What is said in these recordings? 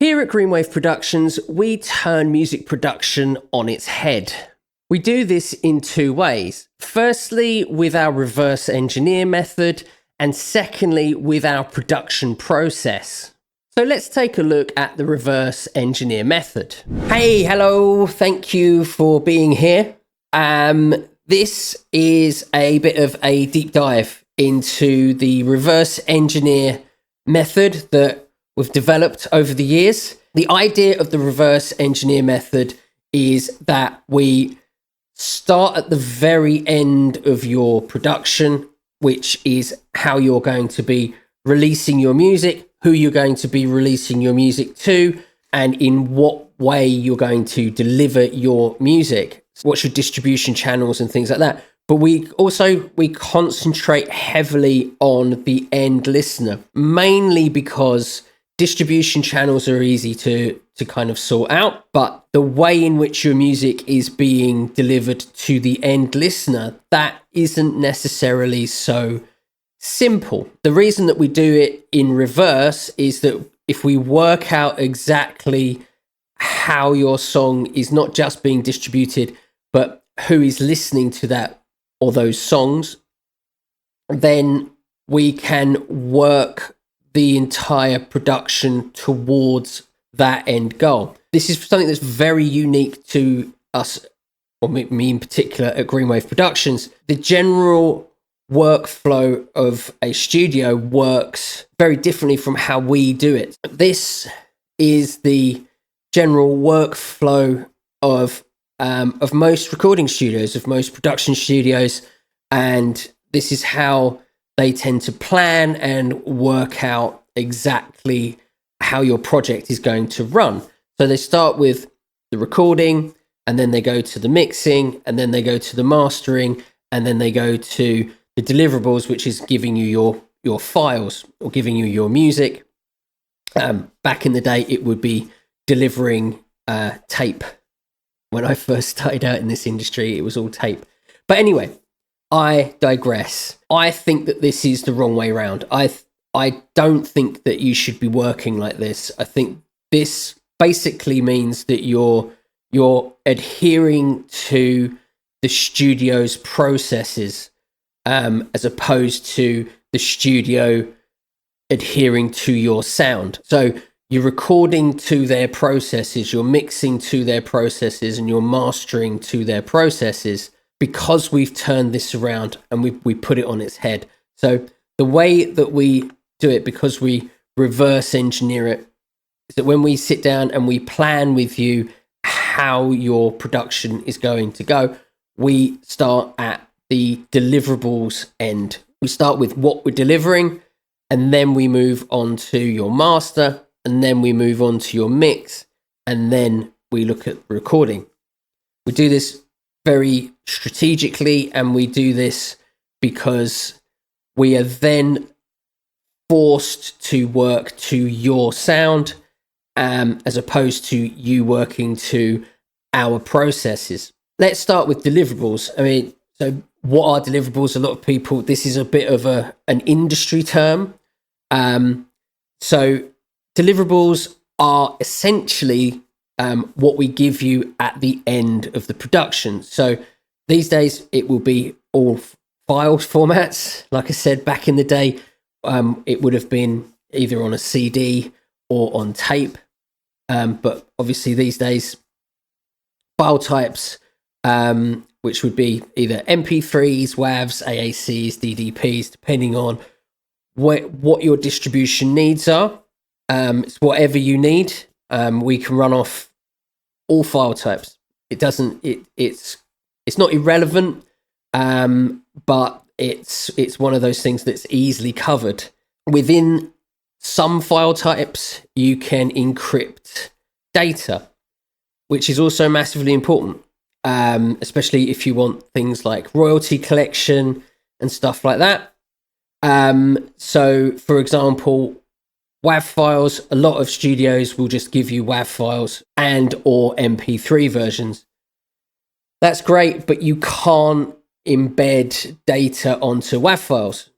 Here at GreenWave Productions, we turn music production on its head. We do this in two ways. Firstly, with our reverse engineer method, and secondly, with our production process. So let's take a look at the reverse engineer method. Hey, hello, thank you for being here. This is a bit of a deep dive into the reverse engineer method that we've developed over the years. The idea of the reverse engineer method is that we start at the very end of your production, which is how you're going to be releasing your music, who you're going to be releasing your music to, and in what way you're going to deliver your music. What's your distribution channels and things like that. But we concentrate heavily on the end listener, mainly because distribution channels are easy to kind of sort out, but the way in which your music is being delivered to the end listener, that isn't necessarily so simple. The reason that we do it in reverse is that if we work out exactly how your song is not just being distributed, but who is listening to that or those songs, then we can work the entire production towards that end goal. This is something that's very unique to us, or me in particular at GreenWave Productions. The general workflow of a studio works very differently from how we do it. This is the general workflow of most recording studios, of most production studios, and this is how they tend to plan and work out exactly how your project is going to run. So they start with the recording, and then they go to the mixing, and then they go to the mastering, and then they go to the deliverables, which is giving you your files or giving you your music. Back in the day, it would be delivering tape. When I first started out in this industry, it was all tape. But anyway, I digress. I think that this is the wrong way around. I don't think that you should be working like this. I think this basically means that you're adhering to the studio's processes as opposed to the studio adhering to your sound. So you're recording to their processes, you're mixing to their processes, and you're mastering to their processes, because we've turned this around and we put it on its head. So the way that we do it, because we reverse engineer it, is that when we sit down and we plan with you how your production is going to go, we start at the deliverables end. We start with what we're delivering, and then we move on to your master, and then we move on to your mix, and then we look at recording. We do this very strategically, and we do this because we are then forced to work to your sound as opposed to you working to our processes. Let's start with deliverables. I mean, so what are deliverables? A lot of people, this is a bit of an industry term. So deliverables are essentially what we give you at the end of the production. So these days it will be all file formats. Like I said, back in the day, it would have been either on a CD or on tape. But obviously these days, file types, which would be either MP3s, WAVs, AACs, DDPs, depending on what your distribution needs are. It's whatever you need. We can run off all file types. It's not irrelevant, but it's one of those things that's easily covered. Within some file types, you can encrypt data, which is also massively important, especially if you want things like royalty collection and stuff like that. So, for example, WAV files, a lot of studios will just give you WAV files and or MP3 versions. That's great, but you can't embed data onto WAV files.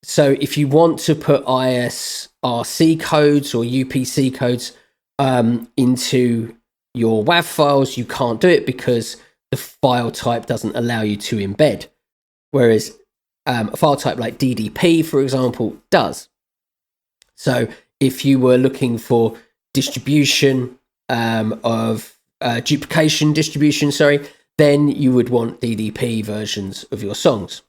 So if you want to put ISRC codes or UPC codes into your WAV files, you can't do it because the file type doesn't allow you to embed. Whereas a file type like DDP, for example, does. So if you were looking for distribution of duplication distribution, then you would want DDP versions of your songs.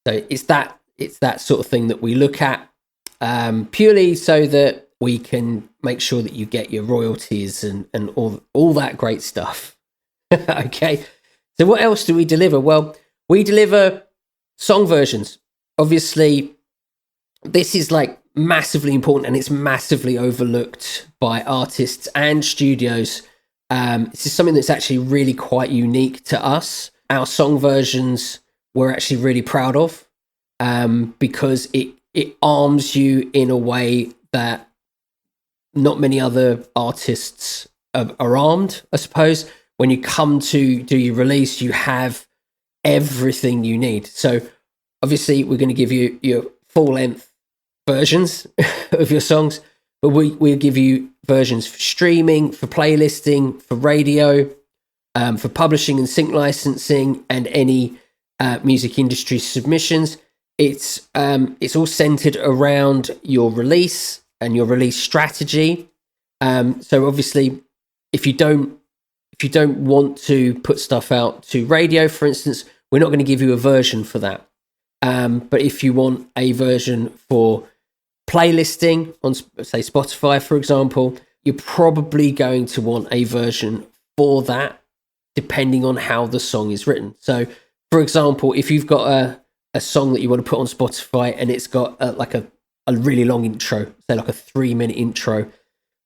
So it's that sort of thing that we look at, purely so that we can make sure that you get your royalties and all that great stuff. Okay. So what else do we deliver? Well, we deliver song versions. Obviously, this is like massively important and it's massively overlooked by artists and studios. This is something that's actually really quite unique to us. Our song versions we're actually really proud of, because it arms you in a way that not many other artists are armed, I suppose. When you come to do your release, you have everything you need. So obviously we're going to give you your full length versions of your songs, but we'll give you versions for streaming, for playlisting, for radio, for publishing and sync licensing, and any music industry submissions. It's all centered around your release and your release strategy. So obviously, if you don't want to put stuff out to radio, for instance, we're not going to give you a version for that. But if you want a version for playlisting on, say, Spotify, for example, you're probably going to want a version for that, depending on how the song is written. So, for example, if you've got a song that you want to put on Spotify and it's got a really long intro, say like a 3-minute intro,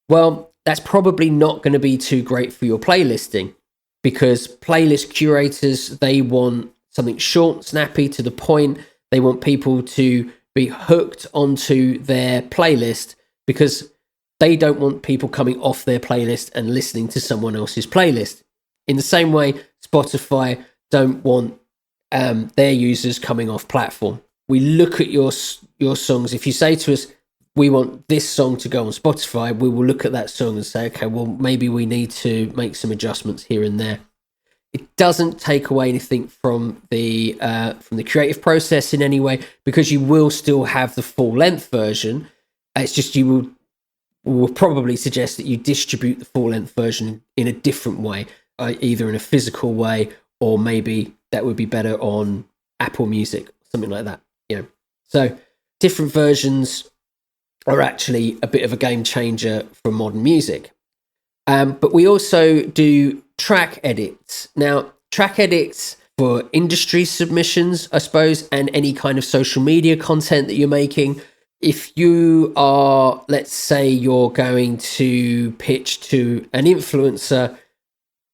well, that's probably not going to be too great for your playlisting, because playlist curators, they want something short, snappy, to the point. They want people to be hooked onto their playlist, because they don't want people coming off their playlist and listening to someone else's playlist. In the same way, Spotify don't want their users coming off platform. We look at your songs. If you say to us, we want this song to go on Spotify, we will look at that song and say, okay, well, maybe we need to make some adjustments here and there. It doesn't take away anything from the creative process in any way, because you will still have the full length version. It's just we will probably suggest that you distribute the full length version in a different way, either in a physical way, or maybe that would be better on Apple Music, something like that. So different versions are actually a bit of a game changer for modern music. But we also do track edits. Now, track edits for industry submissions, I suppose, and any kind of social media content that you're making. If you are, let's say you're going to pitch to an influencer,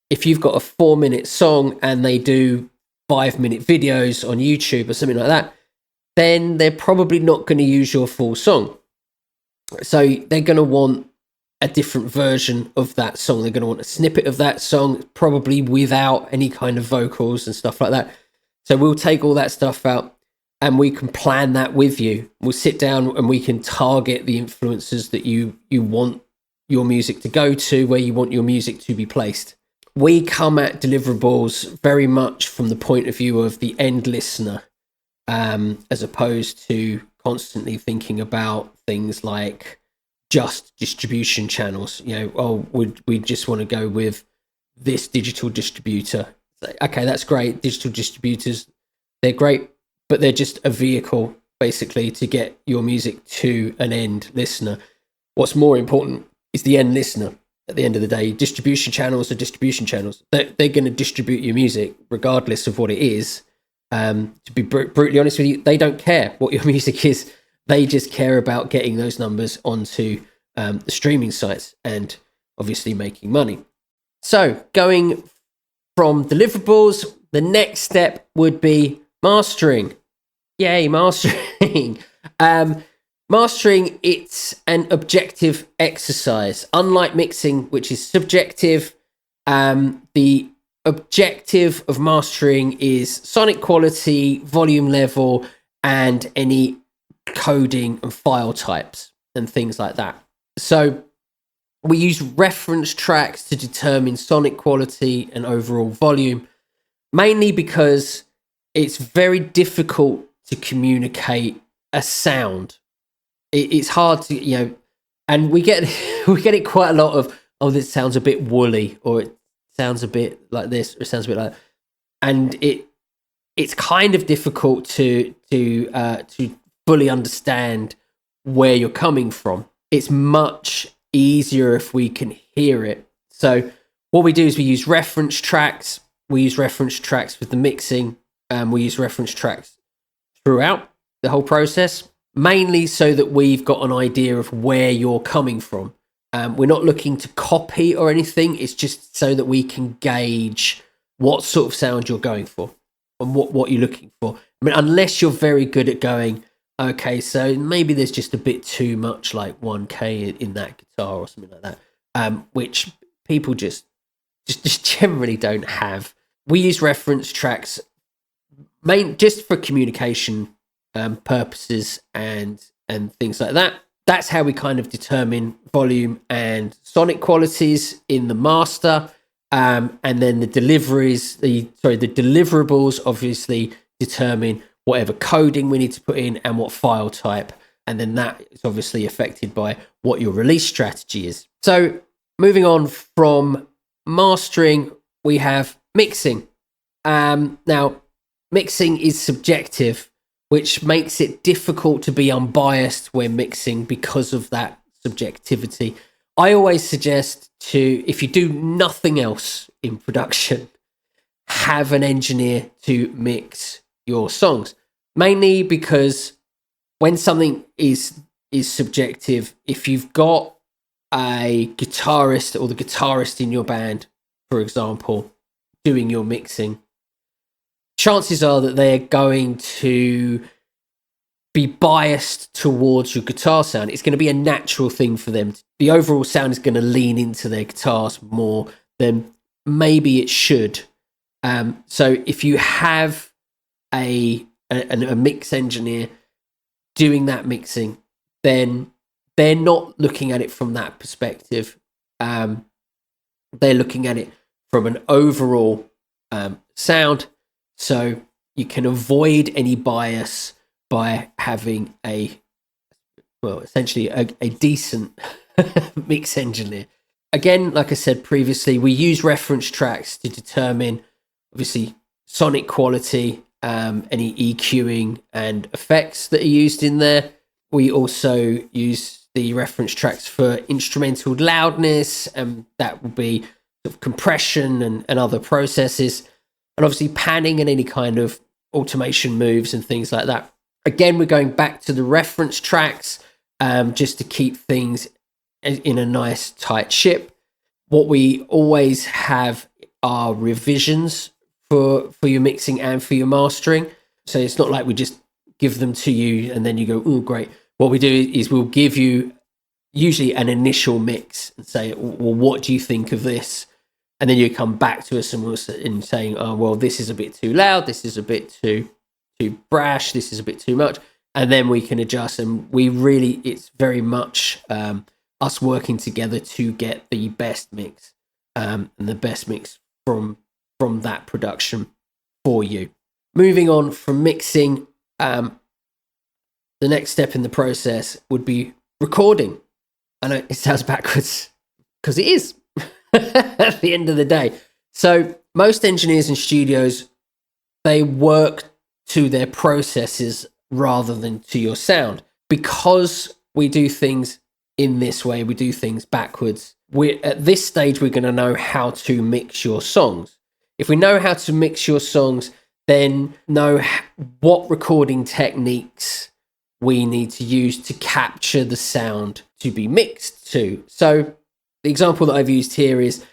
if you've got a 4-minute song and they do 5-minute videos on YouTube or something like that, then they're probably not going to use your full song. So they're going to want a different version of that song. They're going to want a snippet of that song, probably without any kind of vocals and stuff like that. So we'll take all that stuff out and we can plan that with you. We'll sit down and we can target the influencers that you want your music to go to, where you want your music to be placed. We come at deliverables very much from the point of view of the end listener, as opposed to constantly thinking about things like just distribution channels. We just want to go with this digital distributor. Okay, that's great. Digital distributors, they're great, but they're just a vehicle basically to get your music to an end listener. What's more important is the end listener. At the end of the day, distribution channels are distribution channels. They're going to distribute your music regardless of what it is. To be brutally honest with you, they don't care what your music is. They just care about getting those numbers onto the streaming sites and obviously making money. So going from deliverables, the next step would be mastering. Yay, mastering. Mastering, it's an objective exercise. Unlike mixing, which is subjective, the objective of mastering is sonic quality, volume level, and any coding and file types and things like that. So We use reference tracks to determine sonic quality and overall volume, mainly because it's very difficult to communicate a sound. It's hard to, and we get we get it quite a lot of, oh, this sounds a bit woolly, or it sounds a bit like this, or it sounds a bit like that. And it's kind of difficult to fully understand where you're coming from. It's much easier if we can hear it. So what we do is we use reference tracks. We use reference tracks with the mixing. We use reference tracks throughout the whole process, mainly so that we've got an idea of where you're coming from. We're not looking to copy or anything. It's just so that we can gauge what sort of sound you're going for and what you're looking for. I mean, unless you're very good at going, okay, so maybe there's just a bit too much like 1K in that guitar or something like that, which people just generally don't have. We use reference tracks just for communication purposes and things like that. That's how we kind of determine volume and sonic qualities in the master. And then the deliverables obviously determine whatever coding we need to put in and what file type. And then that is obviously affected by what your release strategy is. So moving on from mastering, we have mixing. Now, mixing is subjective, which makes it difficult to be unbiased when mixing because of that subjectivity. I always suggest if you do nothing else in production, have an engineer to mix your songs. Mainly because when something is subjective, if you've got a guitarist or the guitarist in your band, for example, doing your mixing, chances are that they're going to be biased towards your guitar sound. It's going to be a natural thing for them. The overall sound is going to lean into their guitars more than maybe it should. So if you have a mix engineer doing that mixing, then they're not looking at it from that perspective. They're looking at it from an overall sound. So you can avoid any bias by having essentially a decent mix engineer. Again, like I said previously, we use reference tracks to determine, obviously, sonic quality, any EQing and effects that are used in there. We also use the reference tracks for instrumental loudness, and that will be sort of compression and other processes. And obviously panning and any kind of automation moves and things like that. Again, we're going back to the reference tracks just to keep things in a nice tight ship. What we always have are revisions for your mixing and for your mastering. So it's not like we just give them to you and then you go, oh, great. What we do is we'll give you usually an initial mix and say, well, what do you think of this? And then you come back to us and saying, oh, well, this is a bit too loud. This is a bit too brash. This is a bit too much. And then we can adjust. And it's very much us working together to get the best mix and the best mix from that production for you. Moving on from mixing, the next step in the process would be recording. I know it sounds backwards because it is. At the end of the day. So most engineers and studios, they work to their processes rather than to your sound. Because we do things in this way, we do things backwards. At this stage, we're going to know how to mix your songs. If we know how to mix your songs, then know what recording techniques we need to use to capture the sound to be mixed to. So the example that I've used here is,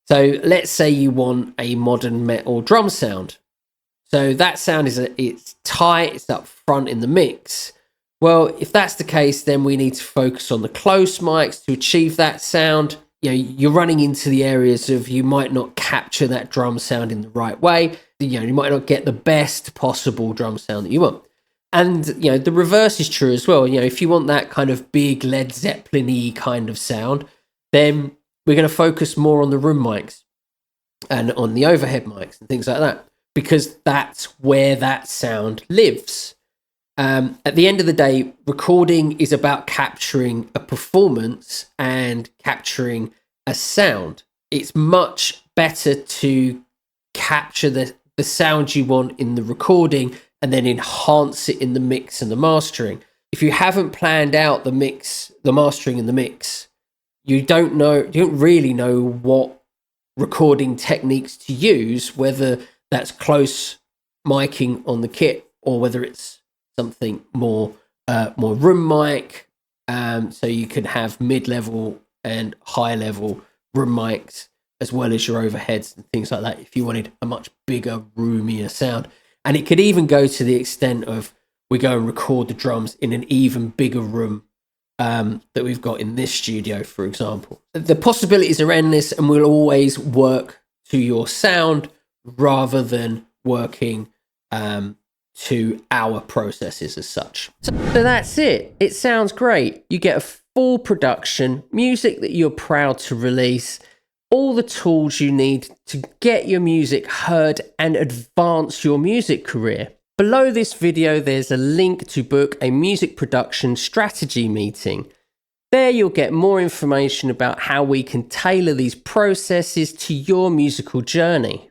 so let's say you want a modern metal drum sound. So that sound it's tight, it's up front in the mix. Well, if that's the case, then we need to focus on the close mics to achieve that sound. You're running into the areas of you might not capture that drum sound in the right way. You might not get the best possible drum sound that you want. And, the reverse is true as well. If you want that kind of big Led Zeppelin-y kind of sound, then we're going to focus more on the room mics and on the overhead mics and things like that, because that's where that sound lives. At the end of the day, recording is about capturing a performance and capturing a sound. It's much better to capture the sound you want in the recording and then enhance it in the mix and the mastering. If you haven't planned out the mix, the mastering and the mix, you don't really know what recording techniques to use, whether that's close miking on the kit or whether it's something more room mic, so you can have mid-level and high-level room mics as well as your overheads and things like that if you wanted a much bigger, roomier sound. And it could even go to the extent of we go and record the drums in an even bigger room that we've got in this studio, for example. The possibilities are endless, and we'll always work to your sound rather than working to our processes as such. So that's it. It sounds great. You get a full production, music that you're proud to release, all the tools you need to get your music heard and advance your music career. Below this video, there's a link to book a music production strategy meeting. There you'll get more information about how we can tailor these processes to your musical journey.